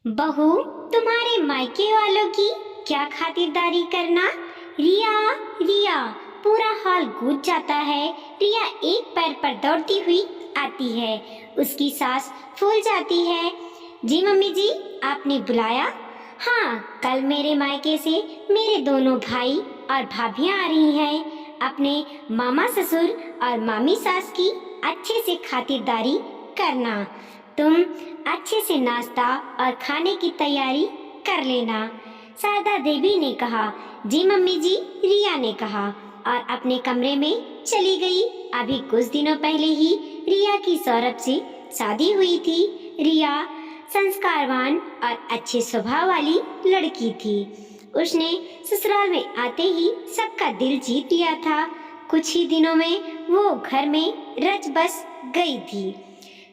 बहू, तुम्हारे मायके वालों की क्या खातिरदारी करना। रिया, रिया, पूरा हॉल गूंज जाता है। रिया एक पैर पर दौड़ती हुई आती है। उसकी सांस फूल जाती है। जी मम्मी जी, आपने बुलाया? हाँ, कल मेरे मायके से मेरे दोनों भाई और भाभियां आ रही हैं। अपने मामा ससुर और मामी सास की अच्छे से खातिरदारी करना। तुम अच्छे से नाश्ता और खाने की तैयारी कर लेना। शारदा देवी ने कहा। जी मम्मी जी, रिया ने कहा और अपने कमरे में चली गई। अभी कुछ दिनों पहले ही रिया की सौरभ से शादी हुई थी। रिया संस्कारवान और अच्छे स्वभाव वाली लड़की थी। उसने ससुराल में आते ही सबका दिल जीत लिया था। कुछ ही दिनों में वो घर में रच बस गई थी।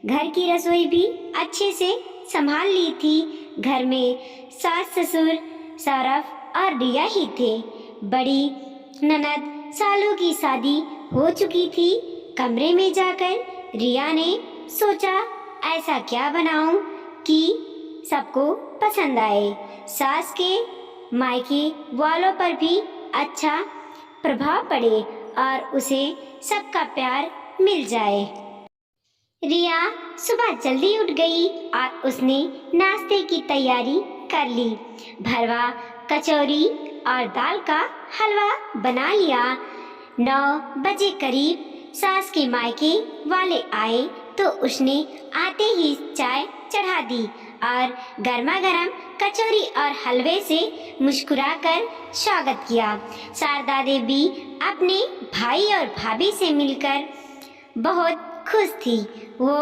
घर की रसोई भी अच्छे से संभाल ली थी। घर में सास ससुर सौरभ और रिया ही थे। बड़ी ननद सालू की शादी हो चुकी थी। कमरे में जाकर रिया ने सोचा, ऐसा क्या बनाऊं कि सबको पसंद आए, सास के मायके वालों पर भी अच्छा प्रभाव पड़े और उसे सबका प्यार मिल जाए। रिया सुबह जल्दी उठ गई और उसने नाश्ते की तैयारी कर ली। भरवा, कचौरी और दाल का हलवा बना लिया। 9 बजे करीब सास के मायके वाले आए तो उसने आते ही चाय चढ़ा दी और गर्मा गर्म कचौरी और हलवे से मुस्कुराकर स्वागत किया। शारदा देवी अपने भाई और भाभी से मिलकर बहुत खुश थी। वो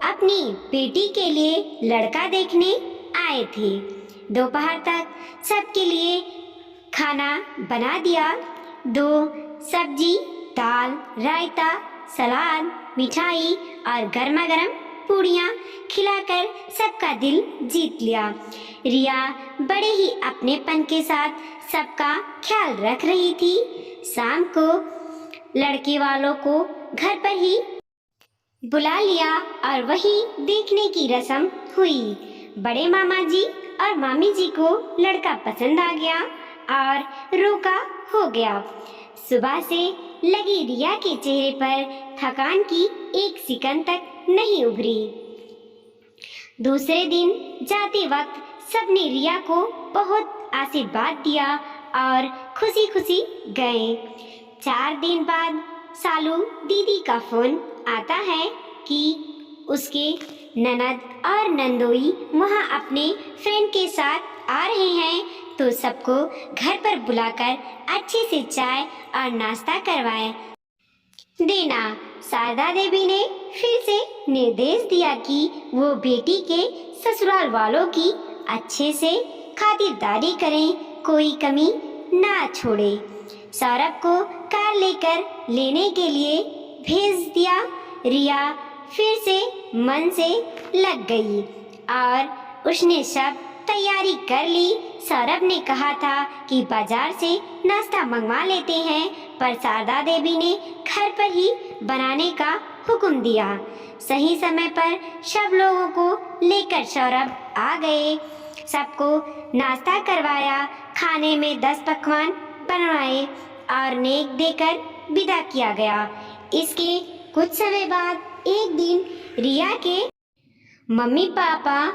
अपनी बेटी के लिए लड़का देखने आए थे। दोपहर तक सबके लिए खाना बना दिया। 2 सब्जी, दाल, रायता, सलाद, मिठाई और गर्मा गर्म पूड़ियाँ खिलाकर सबका दिल जीत लिया। रिया बड़े ही अपनेपन के साथ सबका ख्याल रख रही थी। शाम को लड़के वालों को घर पर ही बुला लिया और वही देखने की रस्म हुई। बड़े मामा जी और मामी जी को लड़का पसंद आ गया और रोका हो गया। सुबह से लगी रिया के चेहरे पर थकान की एक सिकन तक नहीं उभरी। दूसरे दिन जाते वक्त सबने रिया को बहुत आशीर्वाद दिया और खुशी खुशी गए। 4 दिन बाद सालू दीदी का फोन आता है कि उसके ननद और नंदोई वहाँ अपने फ्रेंड के साथ आ रहे हैं तो सबको घर पर बुलाकर अच्छे से चाय और नाश्ता करवाए देना। शारदा देवी ने फिर से निर्देश दिया कि वो बेटी के ससुराल वालों की अच्छे से खातिरदारी करें, कोई कमी ना छोड़े। सौरभ को कार लेकर लेने के लिए भेज दिया। रिया फिर से मन से लग गई और उसने सब तैयारी कर ली। सौरभ ने कहा था कि बाजार से नाश्ता मंगवा लेते हैं, पर शारदा देवी ने घर पर ही बनाने का हुक्म दिया। सही समय पर सब लोगों को लेकर सौरभ आ गए। सबको नाश्ता करवाया। खाने में 10 पकवान बनवाए और नेक देकर विदा किया गया। इसके कुछ समय बाद एक दिन रिया के मम्मी पापा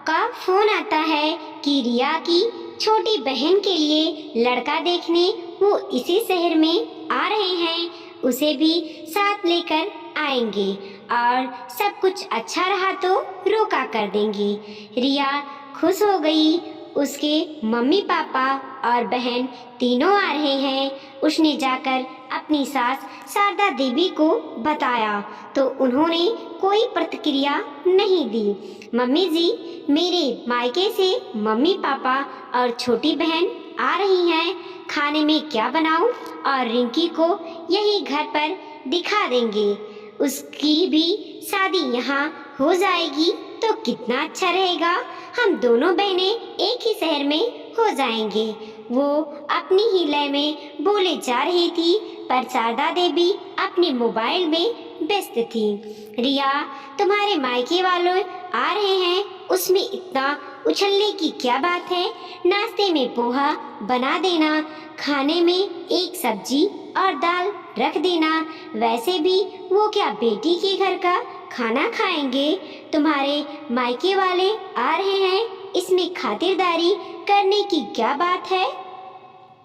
का फोन आता है कि रिया की छोटी बहन के लिए लड़का देखने वो इसी शहर में आ रहे हैं, उसे भी साथ लेकर आएंगे और सब कुछ अच्छा रहा तो रोका कर देंगे। रिया खुश हो गई। उसके मम्मी पापा और बहन तीनों आ रहे हैं। उसने जाकर अपनी सास शारदा देवी को बताया तो उन्होंने कोई प्रतिक्रिया नहीं दी। मम्मी जी, मेरे मायके से मम्मी पापा और छोटी बहन आ रही हैं, खाने में क्या बनाऊं? और रिंकी को यही घर पर दिखा देंगे। उसकी भी शादी यहाँ हो जाएगी तो कितना अच्छा रहेगा। हम दोनों बहनें एक ही शहर में हो जाएंगे। वो अपनी ही लय में बोले जा रही थी, पर शारदा देवी अपने मोबाइल में व्यस्त थी। रिया, तुम्हारे मायके वालों आ रहे हैं, उसमें इतना उछलने की क्या बात है? नाश्ते में पोहा बना देना, खाने में एक सब्जी और दाल रख देना। वैसे भी वो क्या बेटी के घर का खाना खाएंगे? तुम्हारे मायके वाले आ रहे हैं, इसमें खातिरदारी करने की क्या बात है?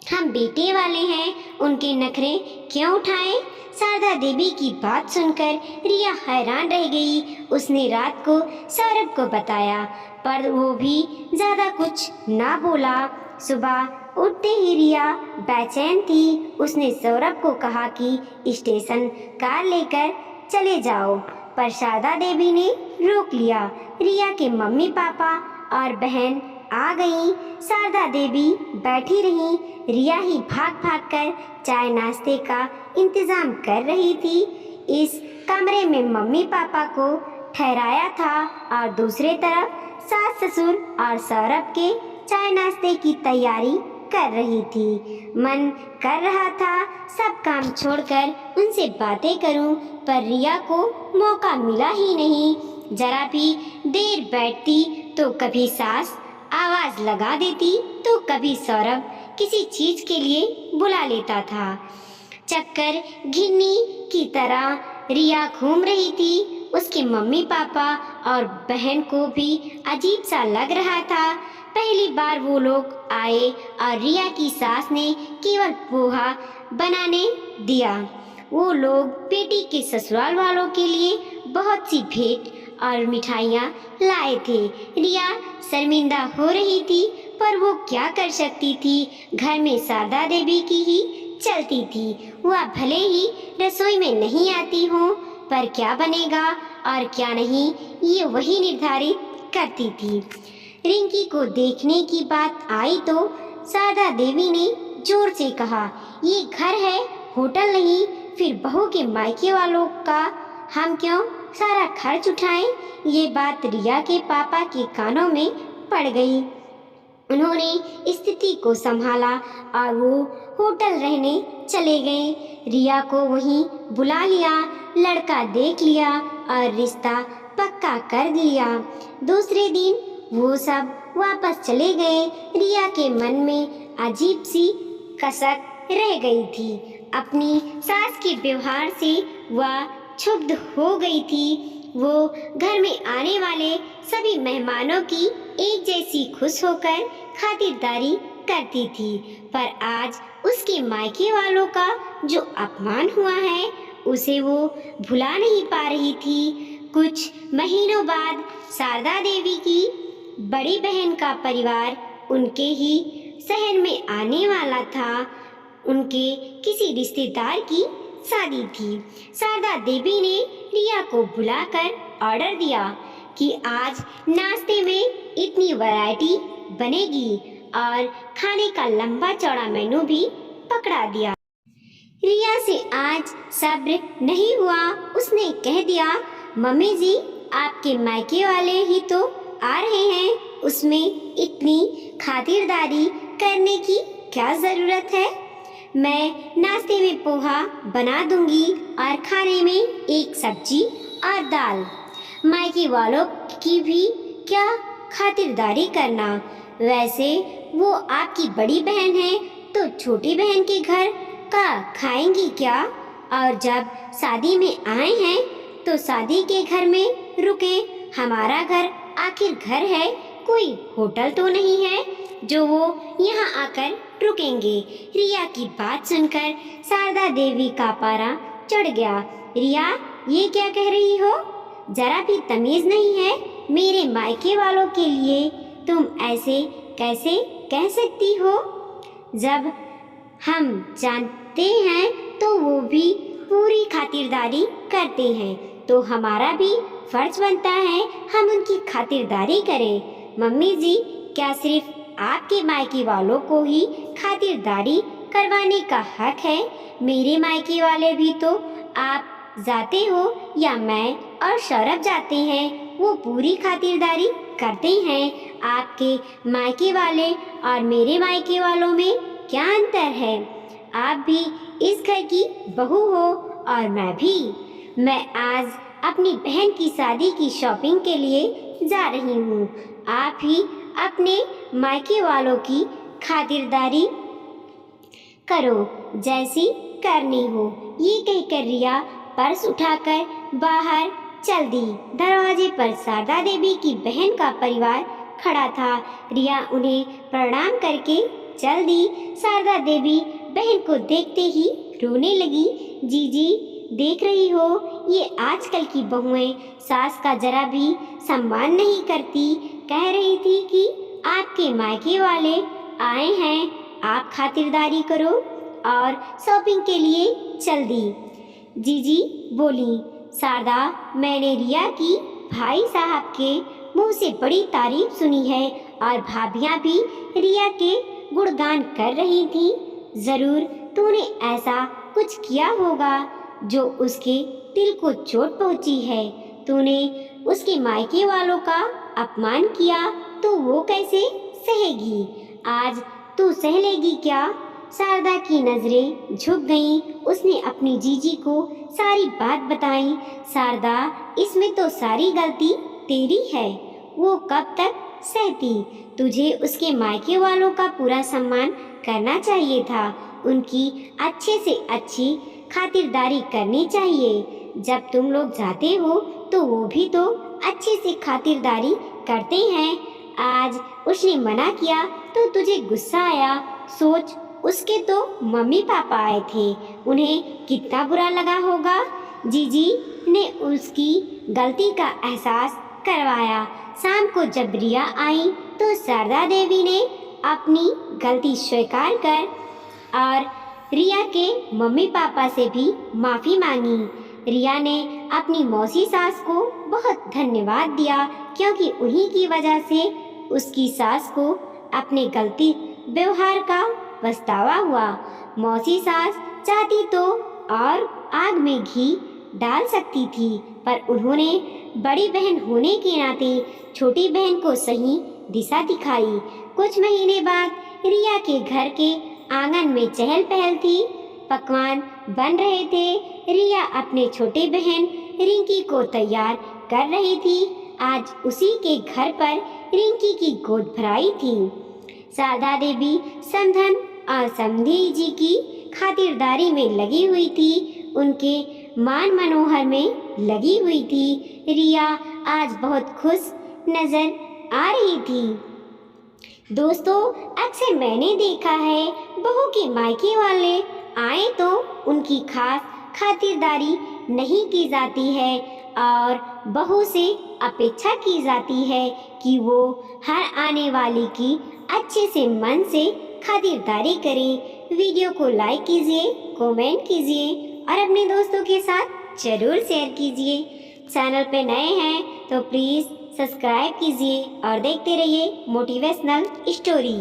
हम बेटे वाले हैं, उनके नखरे क्यों उठाएं? शारदा देवी की बात सुनकर रिया हैरान रह गई। उसने रात को सौरभ को बताया, पर वो भी ज्यादा कुछ ना बोला। सुबह उठते ही रिया बेचैन थी। उसने सौरभ को कहा कि स्टेशन कार लेकर चले जाओ, पर शारदा देवी ने रोक लिया। रिया के मम्मी पापा और बहन आ गई। शारदा देवी बैठी रही। रिया ही भाग भाग कर चाय नाश्ते का इंतजाम कर रही थी। इस कमरे में मम्मी पापा को ठहराया था और दूसरे तरफ सास ससुर और सौरभ के चाय नाश्ते की तैयारी कर रही थी। मन कर रहा था सब काम छोड़कर उनसे बातें करूं, पर रिया को मौका मिला ही नहीं। जरा भी देर बैठती तो कभी सास आवाज लगा देती, तो कभी सौरभ किसी चीज के लिए बुला लेता था। चक्कर घिन्नी की तरह रिया घूम रही थी। उसके मम्मी पापा और बहन को भी अजीब सा लग रहा था। पहली बार वो लोग आए और रिया की सास ने केवल पोहा बनाने दिया। वो लोग बेटी के ससुराल वालों के लिए बहुत सी भेंट और मिठाइयाँ लाए थे। रिया शर्मिंदा हो रही थी, पर वो क्या कर सकती थी? घर में शारदा देवी की ही चलती थी। वह भले ही रसोई में नहीं आती हो, पर क्या बनेगा और क्या नहीं ये वही निर्धारित करती थी। रिंकी को देखने की बात आई तो शारदा देवी ने जोर से कहा, ये घर है, होटल नहीं। फिर बहू के मायके वालों का हम क्यों सारा खर्च उठाएं? ये बात रिया के पापा के कानों में पड़ गई। उन्होंने स्थिति को संभाला और वो होटल रहने चले गए। रिया को वहीं बुला लिया, लड़का देख लिया और रिश्ता पक्का कर दिया। दूसरे दिन वो सब वापस चले गए। रिया के मन में अजीब सी कसक रह गई थी। अपनी सास के व्यवहार से वह क्षुब्ध हो गई थी। वो घर में आने वाले सभी मेहमानों की एक जैसी खुश होकर खातिरदारी करती थी, पर आज उसके मायके वालों का जो अपमान हुआ है उसे वो भुला नहीं पा रही थी। कुछ महीनों बाद शारदा देवी की बड़ी बहन का परिवार उनके ही शहर में आने वाला था। उनके किसी रिश्तेदार की शादी थी। शारदा देवी ने रिया को बुलाकर ऑर्डर दिया कि आज नाश्ते में इतनी वैरायटी बनेगी और खाने का लंबा चौड़ा मेनू भी पकड़ा दिया। रिया से आज सब्र नहीं हुआ। उसने कह दिया, मम्मी जी आपके मायके वाले ही तो आ रहे हैं, उसमें इतनी खातिरदारी करने की क्या जरूरत है? मैं नाश्ते में पोहा बना दूंगी और खाने में एक सब्जी और दाल। मायके वालों की भी क्या खातिरदारी करना? वैसे वो आपकी बड़ी बहन है तो छोटी बहन के घर का खाएंगी क्या? और जब शादी में आए हैं तो शादी के घर में रुके। हमारा घर आखिर घर है, कोई होटल तो नहीं है जो वो यहाँ आकर रुकेंगे। रिया की बात सुनकर शारदा देवी का पारा चढ़ गया। रिया, ये क्या कह रही हो? जरा भी तमीज नहीं है? मेरे मायके वालों के लिए तुम ऐसे कैसे कह सकती हो? जब हम जानते हैं तो वो भी पूरी खातिरदारी करते हैं, तो हमारा भी फर्ज बनता है हम उनकी खातिरदारी करें। मम्मी जी, क्या सिर्फ आपके मायके वालों को ही खातिरदारी करवाने का हक है? मेरे मायके वाले भी तो आप जाते हो या मैं और सौरभ जाते हैं, वो पूरी खातिरदारी करते हैं। आपके मायके वाले और मेरे मायके वालों में क्या अंतर है? आप भी इस घर की बहू हो और मैं भी। मैं आज अपनी बहन की शादी की शॉपिंग के लिए जा रही हूँ। आप ही अपने मायके वालों की खातिरदारी करो जैसी करनी हो। ये कहकर रिया पर्स उठाकर बाहर चल दी। दरवाजे पर शारदा देवी की बहन का परिवार खड़ा था। रिया उन्हें प्रणाम करके चल दी। शारदा देवी बहन को देखते ही रोने लगी। जीजी, देख रही हो, ये आजकल की बहुएं सास का जरा भी सम्मान नहीं करती। कह रही थी कि आपके मायके वाले आए हैं, आप खातिरदारी करो और शॉपिंग के लिए चल दी। जीजी बोली, शारदा, मैंने रिया की भाई साहब के मुंह से बड़ी तारीफ सुनी है और भाभियां भी रिया के गुणगान कर रही थी। जरूर तूने ऐसा कुछ किया होगा जो उसके दिल को चोट पहुंची है। तूने उसके मायके वालों का अपमान किया तो वो कैसे सहेगी? आज तू सह लेगी क्या? शारदा की नजरें झुक गईं। उसने अपनी जीजी को सारी बात बताई। शारदा, इसमें तो सारी गलती तेरी है। वो कब तक सहती? तुझे उसके मायके वालों का पूरा सम्मान करना चाहिए था। उनकी अच्छे से अच्छी खातिरदारी करनी चाहिए। जब तुम लोग जाते हो तो वो भी तो अच्छे से खातिरदारी करते हैं। आज उसने मना किया तो तुझे गुस्सा आया। सोच, उसके तो मम्मी पापा आए थे, उन्हें कितना बुरा लगा होगा। जीजी ने उसकी गलती का एहसास करवाया। शाम को जब रिया आई तो शारदा देवी ने अपनी गलती स्वीकार कर और रिया के मम्मी पापा से भी माफ़ी मांगी। रिया ने अपनी मौसी सास को बहुत धन्यवाद दिया क्योंकि उन्हीं की वजह से उसकी सास को अपने गलती व्यवहार का पछतावा हुआ। मौसी सास चाहती तो और आग में घी डाल सकती थी, पर उन्होंने बड़ी बहन होने के नाते छोटी बहन को सही दिशा दिखाई। कुछ महीने बाद रिया के घर के आंगन में चहल पहल थी। पकवान बन रहे थे। रिया अपने छोटे बहन रिंकी को तैयार कर रही थी। आज उसी के घर पर रिंकी की गोद भराई थी। शारदा देवी समधन और समधी जी की खातिरदारी में लगी हुई थी। उनके मान मनोहर में लगी हुई थी। रिया आज बहुत खुश नजर आ रही थी। दोस्तों, अक्सर मैंने देखा है बहू के मायके वाले आए तो उनकी खास खातिरदारी नहीं की जाती है और बहू से अपेक्षा की जाती है कि वो हर आने वाले की अच्छे से मन से खातिरदारी करें। वीडियो को लाइक कीजिए, कमेंट कीजिए और अपने दोस्तों के साथ जरूर शेयर कीजिए। चैनल पे नए हैं तो प्लीज़ सब्सक्राइब कीजिए और देखते रहिए मोटिवेशनल स्टोरी।